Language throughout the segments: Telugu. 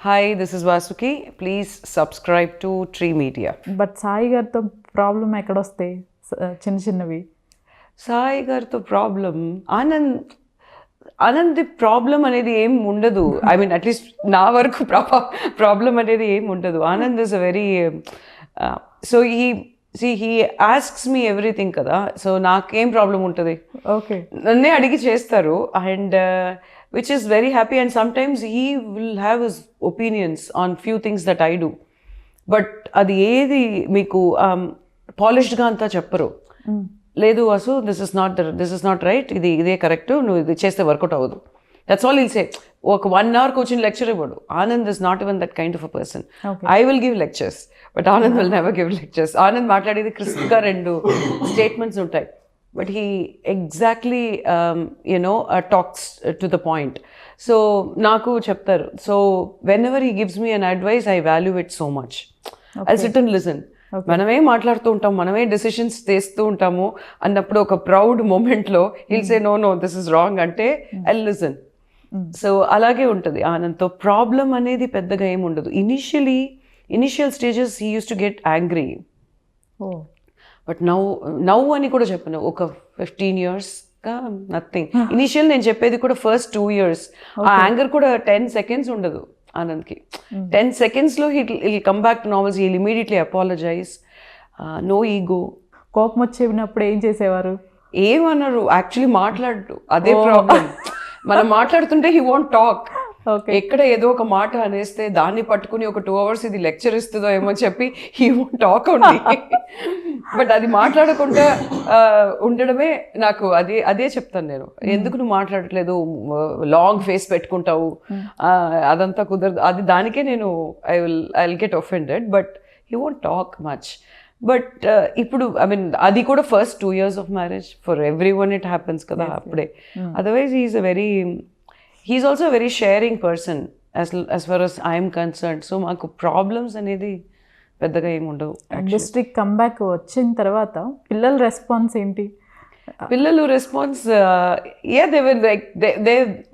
Hi, this is Vasuki. Please subscribe to Tree Media. But Sai గారితో ప్రాబ్లం ఎక్కడొస్తాయి చిన్న చిన్నవి? సాయి గారితో ప్రాబ్లం ఆనంద్ ప్రాబ్లం అనేది ఏం ఉండదు. ఐ మీన్ అట్లీస్ట్ నా వరకు ప్రాబ్లం అనేది ఏం ఉండదు. Anand is a very so he asks me everything కదా. సో నాకేం ప్రాబ్లం ఉంటుంది? ఓకే, నన్నే అడిగి చేస్తారు. And which is very happy, and sometimes he will have his opinions on few things that I do, but అది ఏది మీకు పాలిష్డ్గా అంతా చెప్పరు. లేదు అసు, దిస్ ఇస్ నాట్ రైట్, ఇదే కరెక్ట్, నువ్వు ఇది చేస్తే వర్కౌట్ అవ్వదు. That's all will say. ఒక 1 hour కూర్చొని లెక్చర్ ఇవ్వడు. Anand is not even that kind of a person. I will give lectures, but Anand will never give lectures. Anand మాట్లాడేది క్రిస్ప్గా 2 స్టేట్మెంట్స్ ఉంటాయి, but he exactly talks to the point. So naku cheptaru. So whenever he gives me an advice, I value it so much. I'll sit and listen. మనమే మాట్లాడుతూ ఉంటాం, మనమే డెసిషన్స్ తీస్తూ ఉంటాము అన్నప్పుడు ఒక ప్రౌడ్ మూమెంట్లో he'll say no this is wrong అంటే I'll listen. సో అలాగే ఉంటుంది ఆనంద్తో. ప్రాబ్లం అనేది పెద్దగా ఏమి ఉండదు. Initial stages he used to get angry. But now అని కూడా చెప్పను. ఒక 15 yearsగా నథింగ్. ఇనిషియల్ నేను చెప్పేది కూడా ఫస్ట్ 2 years. ఆ యాంగర్ కూడా 10 seconds ఉండదు ఆనంద్కి. 10 secondsలో he'll come back to normalcy. He'll immediately apologize. No ego. కోపం వచ్చేటప్పుడు ఏం చేసేవారు? ఏమన్నారు, యాక్చువల్లీ మాట్లాడు. అదే ప్రాబ్లం. మనం మాట్లాడుతుంటే he won't talk. ఎక్కడ ఏదో ఒక మాట అనేస్తే దాన్ని పట్టుకుని ఒక 2 hours ఇది లెక్చర్ ఇస్తుందో ఏమో చెప్పి he won't talk only. But అది మాట్లాడకుండా ఉండడమే నాకు అదే చెప్తాను నేను. ఎందుకు నువ్వు మాట్లాడట్లేదు, లాంగ్ ఫేస్ పెట్టుకుంటావు, అదంతా కుదరదు. అది దానికే నేను I will get offended, but he won't talk much. But ఇప్పుడు ఐ మీన్ అది కూడా first 2 years of marriage. For everyone it happens కదా అప్పుడే. Otherwise he is also very sharing person as far as I'm concerned. So మాకు ప్రాబ్లమ్స్ అనేది పెద్దగా ఏమి ఉండవు. ఇండస్ట్రీకి కంబ్యాక్ వచ్చిన తర్వాత పిల్లల రెస్పాన్స్ ఏంటి? పిల్లలు రెస్పాన్స్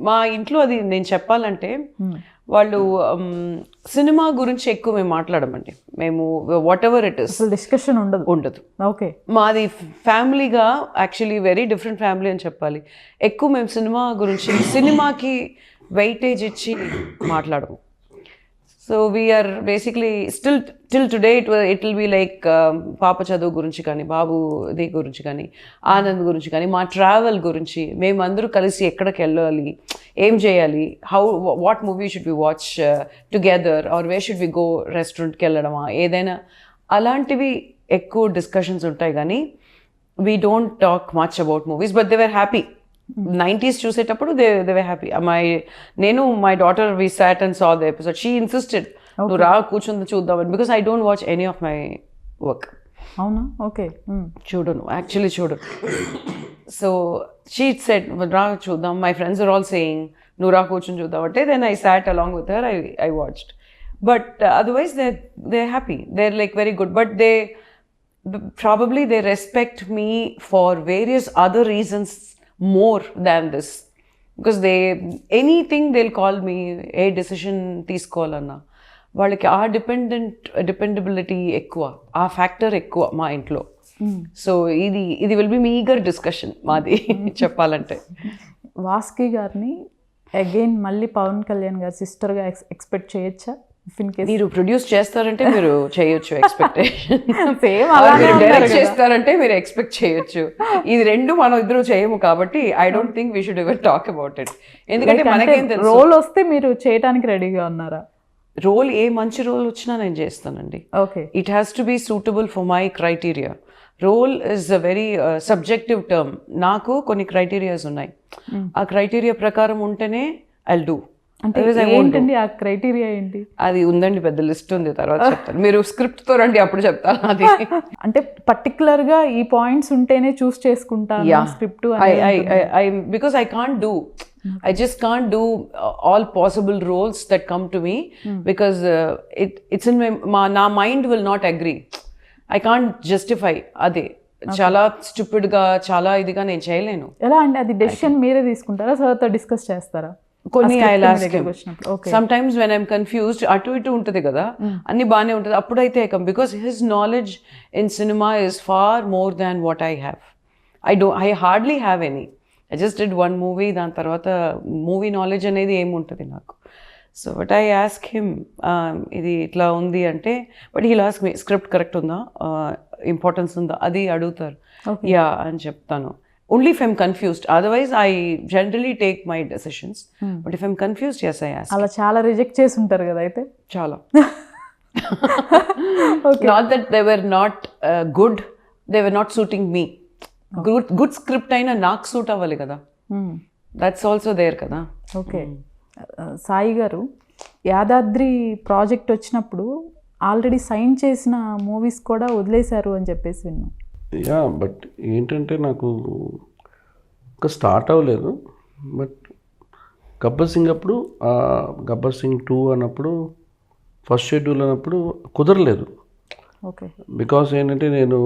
మా ఇంట్లో అది నేను చెప్పాలంటే వాళ్ళు సినిమా గురించి ఎక్కువ మేము మాట్లాడమండి. మేము whatever it is discussion ఉండదు. ఓకే, మాది ఫ్యామిలీగా యాక్చువల్లీ వెరీ డిఫరెంట్ ఫ్యామిలీ అని చెప్పాలి. ఎక్కువ మేము సినిమాకి వెయిటేజ్ ఇచ్చి మాట్లాడము. So we are basically still till today it will be like పాప చదువు గురించి కానీ, బాబు ఇది గురించి కానీ, ఆనంద్ గురించి కానీ, మా ట్రావెల్ గురించి, మేమందరూ కలిసి ఎక్కడికి వెళ్ళాలి, ఏం చేయాలి, what movie should we watch together, or where should we go, రెస్టారెంట్కి వెళ్ళడమా, ఏదైనా అలాంటివి ఎక్కువ డిస్కషన్స్ ఉంటాయి. కానీ we don't talk much about movies, but they were happy. 90s చూసేటప్పుడు they were happy. My daughter we sat and saw the episode. She insisted, నువ్వు రా కూర్చుంది చూద్దామని, because I don't watch any of my work. అవునా? ఓకే, చూడను, యాక్చువల్లీ చూడను. సో షీ సెడ్ రా చూద్దాం, my friends are all saying నువ్వు రా కూర్చొని చూద్దాం అంటే, then I sat along with her, I watched. But otherwise they're happy. They're like very good, but probably they respect me for various other reasons more than this, because anything they'll call me, A decision తీసుకోవాలన్నా వాళ్ళకి ఆ డిపెండబిలిటీ ఎక్కువ, ఆ ఫ్యాక్టర్ ఎక్కువ మా ఇంట్లో. సో ఇది విల్ బి మీగర్ డిస్కషన్ మాది చెప్పాలంటే. వాసుకి గారిని అగైన్ మళ్ళీ పవన్ కళ్యాణ్ గారి సిస్టర్గా ఎక్స్పెక్ట్ చేయొచ్చా? మీరు ప్రొడ్యూస్ చేస్తారంటే మీరు చేయొచ్చు ఎక్స్పెక్టేషన్. చేస్తారంటే మీరు ఎక్స్పెక్ట్ చేయొచ్చు. ఇది 2 మనం ఇద్దరు చేయము కాబట్టి I don't think we should ever talk about it. ఎందుకంటే మనకేం తెలుసు. రోల్ వస్తే మీరు చేయడానికి రెడీగా ఉన్నారా? రోల్ ఏ మంచి రోల్ వచ్చినా నేను చేస్తానండి. Okay, it has to be suitable for my criteria. Role is a very subjective term. నాకు కొన్ని క్రైటీరియాస్ ఉన్నాయి. ఆ క్రైటీరియా ప్రకారం ఉంటేనే ఐల్ డూ. అంటే ఏంటండి ఆ క్రైటీరియా ఏంటి? అది ఉందండి, పెద్ద లిస్ట్ ఉంది, తర్వాత చెప్తాను. మీరు స్క్రిప్ట్ తో రండి, అప్పుడు చెప్తాను. అది అంటే పర్టికులర్ గా ఈ పాయింట్స్ ఉంటేనే చూస్ చేసుకుంటాను script. Because I just can't do all possible roles that come to me, because it's in my mind will not agree. I can't justify అదే. చాలా స్టూపిడ్ గా, చాలా ఇదిగా నేను చేయలేను. ఎలా అంటే అది డెసిషన్ మీరే తీసుకుంటారా, సార్తో డిస్కస్ చేస్తారా? కొన్ని ఐ మీ లాస్ట్ దగ్గరికి వచ్చినప్పుడు okay sometimes when I'm confused అటు ఇటు ఉంటుంది కదా అన్ని బాగానే ఉంటుంది అప్పుడైతే because his knowledge in cinema is far more than what I have I hardly have any I just did one movie దాని తర్వాత మూవీ నాలెడ్జ్ అనేది ఏముంటుంది నాకు so but I ask him ఇది ఇట్లా ఉంది అంటే బట్ హీ లాస్క్ మీ స్క్రిప్ట్ కరెక్ట్ ఉందా ఇంపార్టెన్స్ ఉందా అది అడుగుతారు యా అని చెప్తాను only if I'm confused, otherwise I generally take my decisions, but if I'm confused, yes I ask. అలా చాలా రిజెక్ట్ చేసి ఉంటారు కదా అయితే Chala. Not that they were not good, they were not suiting me. Good script అయినా నాకు సూట్ అవ్వాలి కదా, that's also there కదా. ఓకే సాయి గారు యాదాద్రి ప్రాజెక్ట్ వచ్చినప్పుడు ఆల్రెడీ సైన్ చేసిన మూవీస్ కూడా వదిలేశారు అని చెప్పేసి విన్నాం. యా బట్ ఏంటంటే నాకు ఇంకా స్టార్ట్ అవ్వలేదు. బట్ గబ్బర్ సింగ్ అప్పుడు గబ్బర్ సింగ్ 2 అన్నప్పుడు ఫస్ట్ షెడ్యూల్ అన్నప్పుడు కుదరలేదు. ఓకే బికాస్ ఏంటంటే నేను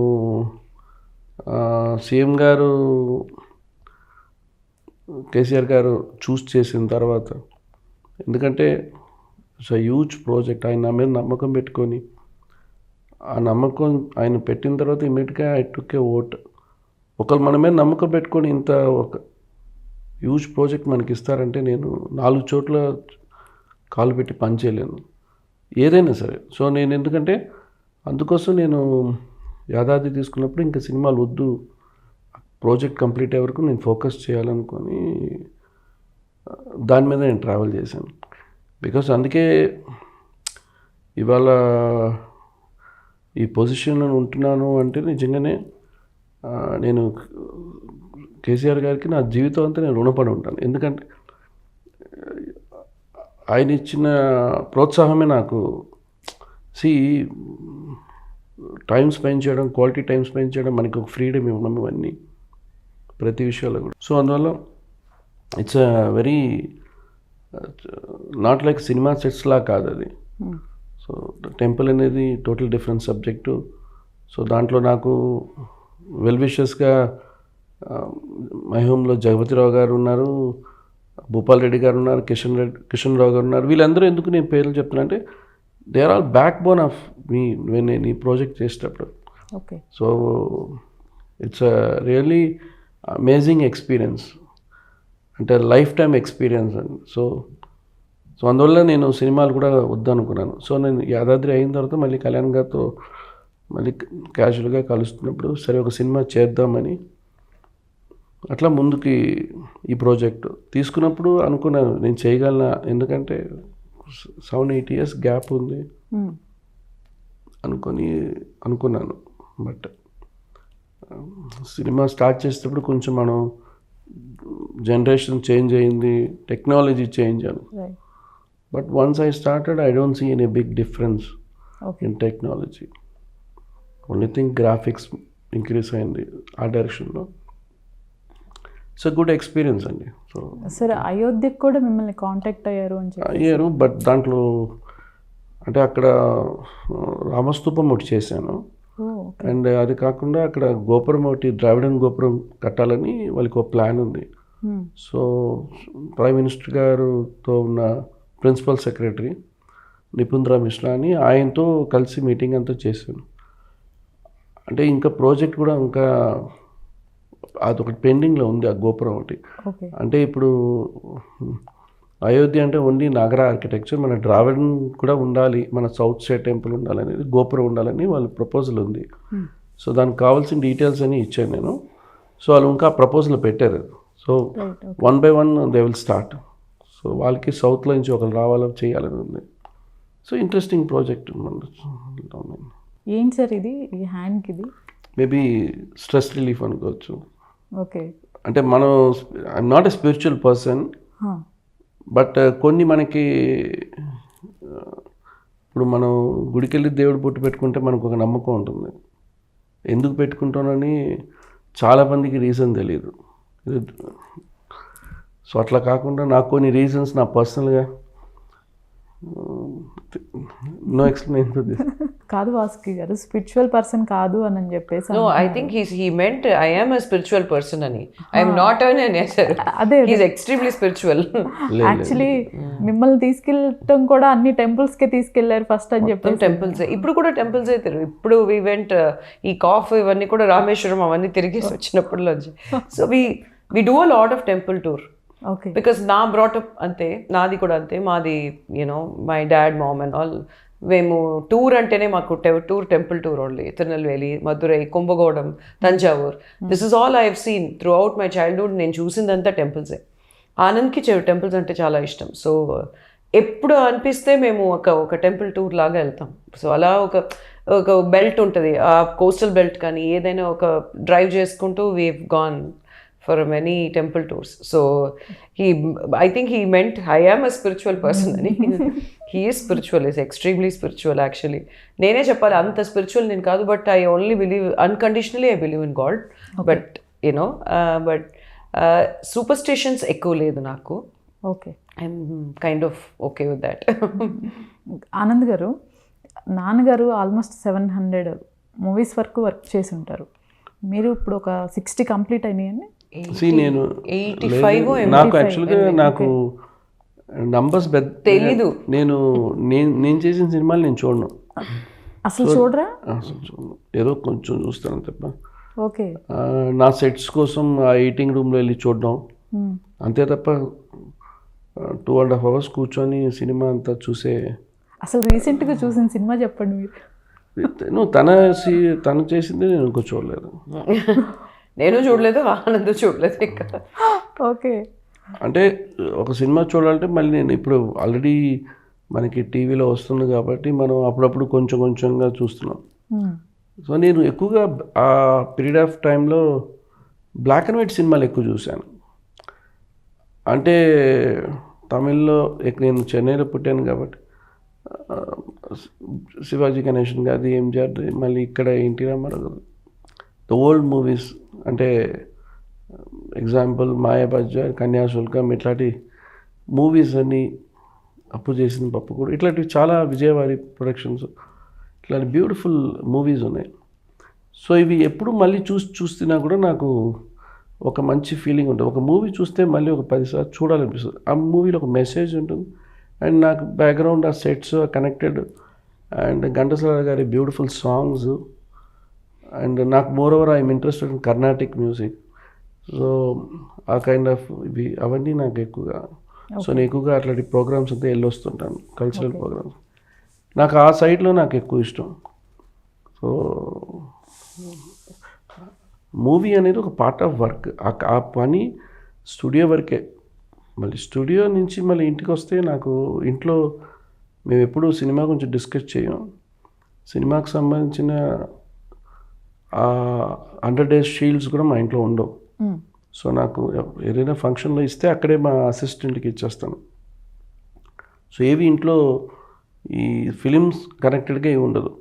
సీఎం గారు కేసీఆర్ గారు చూస్ చేసిన తర్వాత, ఎందుకంటే ఇట్స్ అ హ్యూజ్ ప్రాజెక్ట్, ఆయన నా మీద నమ్మకం పెట్టుకొని ఆ నమ్మకం ఆయన పెట్టిన తర్వాత ఇమీడియట్గా ఐ టుక్ ఏ ఓట్. ఒకళ్ళు మన మీద నమ్మకం పెట్టుకొని ఇంత ఒక హ్యూజ్ ప్రాజెక్ట్ మనకి ఇస్తారంటే నేను 4 చోట్ల కాలు పెట్టి పని చేయలేను ఏదైనా సరే. సో నేను ఎందుకంటే అందుకోసం నేను యాదాద్రి తీసుకున్నప్పుడు ఇంకా సినిమాలు వద్దు, ప్రాజెక్ట్ కంప్లీట్ అయ్యే వరకు నేను ఫోకస్ చేయాలనుకొని దాని మీద నేను ట్రావెల్ చేశాను. బికాస్ అందుకే ఇవాళ ఈ పొజిషన్లో ఉంటున్నాను అంటే నిజంగానే నేను కేసీఆర్ గారికి నా జీవితం అంతా నేను రుణపడి ఉంటాను. ఎందుకంటే ఆయన ఇచ్చిన ప్రోత్సాహమే నాకు టైం స్పెండ్ చేయడం, క్వాలిటీ టైం స్పెండ్ చేయడం, మనకి ఒక ఫ్రీడమ్ ఇవ్వడం, ఇవన్నీ ప్రతి విషయాల్లో కూడా. సో అందువల్ల it's a very not like cinema సెట్స్లా కాదు అది. సో టెంపుల్ అనేది టోటల్ డిఫరెంట్ సబ్జెక్టు. సో దాంట్లో నాకు వెల్ విషెస్గా మై హోమ్లో జగపతిరావు గారు ఉన్నారు, భూపాల్ రెడ్డి గారు ఉన్నారు, కిషన్ రావు గారు ఉన్నారు. వీళ్ళందరూ ఎందుకు నేను పేర్లు చెప్తున్నా అంటే they are all backbone of me నేను ఈ ప్రాజెక్ట్ చేసేటప్పుడు. Okay so it's a really amazing experience, అంటే లైఫ్ టైమ్ ఎక్స్పీరియన్స్ అండి. సో అందువల్ల నేను సినిమాలు కూడా వద్దనుకున్నాను. సో నేను యాదాద్రి అయిన తర్వాత మళ్ళీ కళ్యాణ్ గారితో మళ్ళీ క్యాజువల్గా కలుస్తున్నప్పుడు సరే ఒక సినిమా చేద్దామని అట్లా ముందుకి ఈ ప్రాజెక్టు తీసుకున్నప్పుడు అనుకున్నాను నేను చేయగలనా, ఎందుకంటే 7-8 years గ్యాప్ ఉంది అనుకున్నాను. బట్ సినిమా స్టార్ట్ చేసేటప్పుడు కొంచెం మనం జనరేషన్ చేంజ్ అయింది, టెక్నాలజీ చేంజ్ అని. But once I started I don't see any big difference in technology. Only thing graphics increase అయింది ఆ డైరెక్షన్లో. ఇట్స్ అ గుడ్ ఎక్స్పీరియన్స్ అండి. సో సరే అయోధ్యకు కూడా మిమ్మల్ని కాంటాక్ట్ అయ్యారు బట్ దాంట్లో అంటే అక్కడ రామస్తూపం ఒకటి చేశాను, అండ్ అది కాకుండా అక్కడ గోపురం ఒకటి ద్రావిడన్ గోపురం కట్టాలని వాళ్ళకి ఒక ప్లాన్ ఉంది. సో ప్రైమ్ మినిస్టర్ గారితో ఉన్న ప్రిన్సిపల్ సెక్రటరీ నిపుణ్ మిశ్రా అని ఆయనతో కలిసి మీటింగ్ అంతా చేశాను. అంటే ఇంకా ప్రాజెక్ట్ కూడా ఇంకా అదొకటి పెండింగ్లో ఉంది, ఆ గోపురం ఒకటి. అంటే ఇప్పుడు అయోధ్య అంటే ఓన్లీ నాగరా ఆర్కిటెక్చర్, మన ద్రావిడన్ కూడా ఉండాలి, మన సౌత్ సైడ్ టెంపుల్ ఉండాలనేది, గోపురం ఉండాలని వాళ్ళ ప్రపోజల్ ఉంది. సో దానికి కావాల్సిన డీటెయిల్స్ అని ఇచ్చాను నేను. సో వాళ్ళు ఇంకా ప్రపోజల్ పెట్టారు. So 1 by 1 they will start. So వాళ్ళకి సౌత్లో నుంచి ఒకరు రావాలని చేయాలని ఉంది. So interesting project. ఏంటి సార్ ఇది ఈ హ్యాండ్కి? ఇది మేబీ స్ట్రెస్ రిలీఫ్ అనుకోవచ్చు. ఓకే అంటే మనం I'm not a spiritual person, but కొన్ని మనకి ఇప్పుడు మనం గుడికి వెళ్ళి దేవుడు బొట్టు పెట్టుకుంటే మనకు ఒక నమ్మకం ఉంటుంది. ఎందుకు పెట్టుకుంటానని చాలామందికి రీజన్ తెలియదు. సో అట్లా కాకుండా నాకు కొన్ని రీజన్స్ నా పర్సనల్గా నో ఎక్స్ప్లెయిన్ టు దిస్. కాదు వాసుకి గారు, స్పిరిచువల్ పర్సన్ కాదు అని చెప్పేసి No, I think he meant I am a spiritual person అని. I am not an answer. అదే He's extremely spiritual. యాక్చువల్లీ మిమ్మల్ని తీసుకెళ్ళటం కూడా అన్ని టెంపుల్స్ కి తీసుకెళ్లారు ఫస్ట్ అని చెప్పి. టెంపుల్స్ ఇప్పుడు కూడా టెంపుల్స్ అయితే ఇప్పుడు వి వెంట్ ఈ కాఫ్ ఇవన్నీ కూడా రామేశ్వరం అవన్నీ తిరిగేసి వచ్చినప్పుడు so we do a lot of temple tour. Okay. Because నా బ్రాటప్ అంతే, నాది కూడా అంతే. మాది my dad mom and all మేము టూర్ అంటేనే మాకు tour temple tour only. Tirunelveli, Madurai, Kumbakonam, Thanjavur, this is all I have seen throughout my childhood. నేను చూసిందంతా టెంపుల్సే. ఆనంద్కి టెంపుల్స్ అంటే చాలా ఇష్టం. సో ఎప్పుడు అనిపిస్తే మేము ఒక టెంపుల్ టూర్ లాగా వెళ్తాం. సో అలా ఒక బెల్ట్ ఉంటుంది, ఆ కోస్టల్ బెల్ట్ కానీ ఏదైనా ఒక డ్రైవ్ చేసుకుంటూ we've gone for many temple tours. So I think he meant I am a spiritual person. He is spiritual, is extremely spiritual actually. Nene cheppali anta spiritual nen kaadu, but I only believe unconditionally, I believe in God. Okay. But superstitions ekku ledu naku. Okay. I'm kind of okay with that. Anand గారు, నాన్నగారు ఆల్మోస్ట్ 700 మూవీస్ వరకు వర్క్ చేసి ఉంటారు. మీరు ఇప్పుడు ఒక 60 కంప్లీట్ అయినాయండి? నేను 85 నాకు యాక్చువల్గా నాకు నంబర్స్ తెలీదు. నేను చేసిన సినిమాలు నేను చూడను అసలు. చూడరా? అసలు చూడను, ఏదో కొంచెం చూస్తాను తప్ప. ఓకే. నా సెట్స్ కోసం ఆ ఎడిటింగ్ రూమ్లో వెళ్ళి చూడడం అంతే తప్ప 2.5 hours కూర్చొని సినిమా అంతా చూసే. అసలు రీసెంట్గా చూసిన సినిమా చెప్పండి మీరు. తను చేసింది నేను ఇంకో చూడలేదు. నేను చూడలేదు, ఆనంద్ చూడలేదు ఇంకా. ఓకే. అంటే ఒక సినిమా చూడాలంటే మళ్ళీ నేను ఇప్పుడు ఆల్రెడీ మనకి టీవీలో వస్తుంది కాబట్టి మనం అప్పుడప్పుడు కొంచెం కొంచెంగా చూస్తున్నాం. సో నేను ఎక్కువగా ఆ పీరియడ్ ఆఫ్ టైంలో బ్లాక్ అండ్ వైట్ సినిమాలు ఎక్కువ చూశాను. అంటే తమిళ్లో నేను చెన్నైలో పుట్టాను కాబట్టి శివాజీ గణేషన్ గారి, ఎంజిఆర్, మళ్ళీ ఇక్కడ NT Rama Rao, the old movies. అంటే ఎగ్జాంపుల్ మాయాబజార్, కన్యాశుల్కం, ఇట్లాంటి మూవీస్ అన్నీ, అప్పు చేసిన పప్పు కూడా, ఇట్లాంటివి చాలా విజయవాడి ప్రొడక్షన్స్, ఇట్లాంటి బ్యూటిఫుల్ మూవీస్ ఉన్నాయి. సో ఇవి ఎప్పుడు మళ్ళీ చూస్తున్నా కూడా నాకు ఒక మంచి ఫీలింగ్ ఉంటుంది. ఒక మూవీ చూస్తే మళ్ళీ ఒక 10 సార్లు చూడాలనిపిస్తుంది. ఆ మూవీలో ఒక మెసేజ్ ఉంటుంది. అండ్ నాకు బ్యాక్గ్రౌండ్ ఆ సెట్స్ కనెక్టెడ్, అండ్ ఘంటసాల గారి బ్యూటిఫుల్ సాంగ్స్, అండ్ నాకు more over I'm interested in Carnatic music. So ఆ కైండ్ ఆఫ్ ఇవి అవన్నీ నాకు ఎక్కువగా. సో నేను ఎక్కువగా అట్లాంటి ప్రోగ్రామ్స్ అంతా వెళ్ళొస్తుంటాను, కల్చరల్ ప్రోగ్రామ్స్. నాకు ఆ సైడ్లో నాకు ఎక్కువ ఇష్టం. సో మూవీ అనేది ఒక పార్ట్ ఆఫ్ వర్క్. ఆ పని స్టూడియో వర్కే. మళ్ళీ స్టూడియో నుంచి మళ్ళీ ఇంటికి వస్తే నాకు ఇంట్లో మేము ఎప్పుడూ సినిమా గురించి డిస్కస్ చేయం. సినిమాకి సంబంధించిన 100 days షీల్డ్స్ కూడా మా ఇంట్లో ఉండవు. సో నాకు ఏదైనా ఫంక్షన్లో ఇస్తే అక్కడే మా అసిస్టెంట్కి ఇచ్చేస్తాను. సో ఏవి ఇంట్లో ఈ ఫిలిమ్స్ కనెక్టెడ్గా ఏమి ఉండదు.